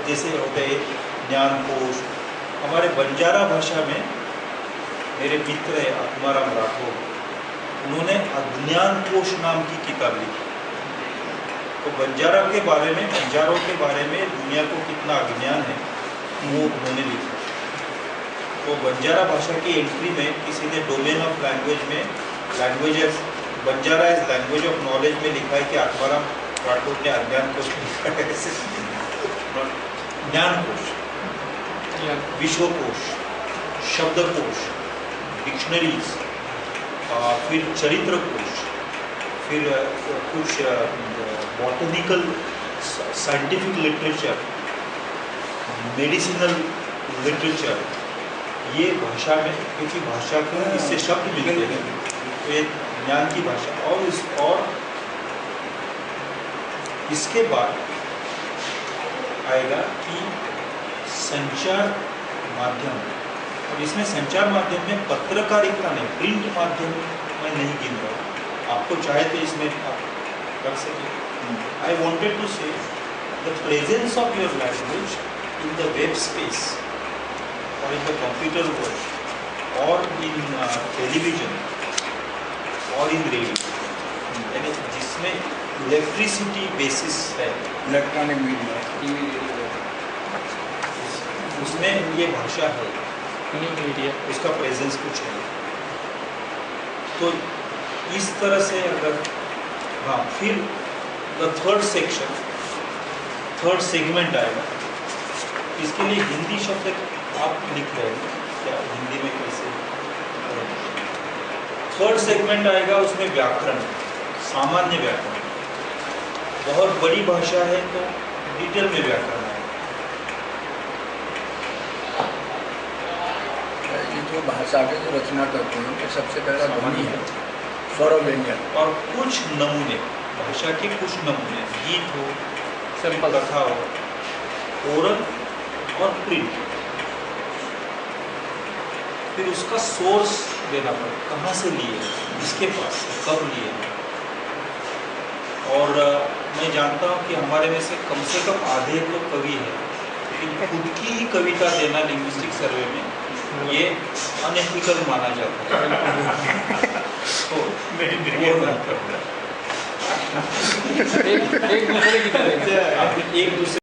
जैसे होते हैं ज्ञानकोश। हमारे बंजारा भाषा में मेरे मित्र है आत्माराम राठौर, उन्होंने अज्ञानकोश नाम की किताब लिखी। तो बंजारों के बारे में दुनिया को कितना अज्ञान है वो उन्होंने लिखा। तो बंजारा भाषा की एंट्री में किसी ने डोमेन ऑफ लैंग्वेज में languages Banjara is language of knowledge में लिखा है कि आत्माराम राठौर ने अज्ञानकोश लिखा है। ज्ञानकोश, विश्वकोश, शब्दकोश, डिक्शनरीज, फिर चरित्र कोश, फिर कुछ botanical scientific literature, medicinal literature, ये भाषा में, क्योंकि भाषा को इससे शब्द मिलते हैं तो ये ज्ञान की भाषा। और इसके बाद आएगा कि संचार माध्यम, और इसमें संचार माध्यम में पत्रकारिता नहीं, प्रिंट माध्यम में नहीं गिन रहा हूँ। आपको चाहे तो इसमें आप कर सकें। आई वॉन्टेड टू से the presence of your language in the web space और इन द कंप्यूटर वर्ल्ड और इन टेलीविजन और इन रेडियो, यानी जिसमें इलेक्ट्रिसिटी बेसिस है, इलेक्ट्रॉनिक मीडिया, टीवी, रेडियो, उसमें ये भाषा है, मीडिया, उसका प्रेजेंस कुछ है। तो इस तरह से अगर हाँ, फिर द थर्ड सेगमेंट आएगा। इसके लिए हिंदी शब्द आप लिख रहे हैं क्या, हिंदी में कैसे? थर्ड सेगमेंट आएगा, उसमें व्याकरण, सामान्य व्याकरण। बहुत बड़ी भाषा है तो डिटेल में व्याकरण है। ये जो भाषा के जो रचना करते हैं तो सबसे पहला ध्वनि है, स्वर व्यंजन, और कुछ नमूने, भाषा के कुछ नमूने, गीत हो, सिंपल कथा हो, ओरल और प्रिंट। फिर उसका सोर्स देना पड़े, कहाँ से लिए, किसके पास, कब लिए। और मैं जानता हूँ कि हमारे में से कम आधे तो कवि है, लेकिन खुद की ही कविता देना लिंग्विस्टिक सर्वे में ये अनएथिकल माना जाता है। तो वो नहीं करना। एक दूसरे की तरह एक दूसरे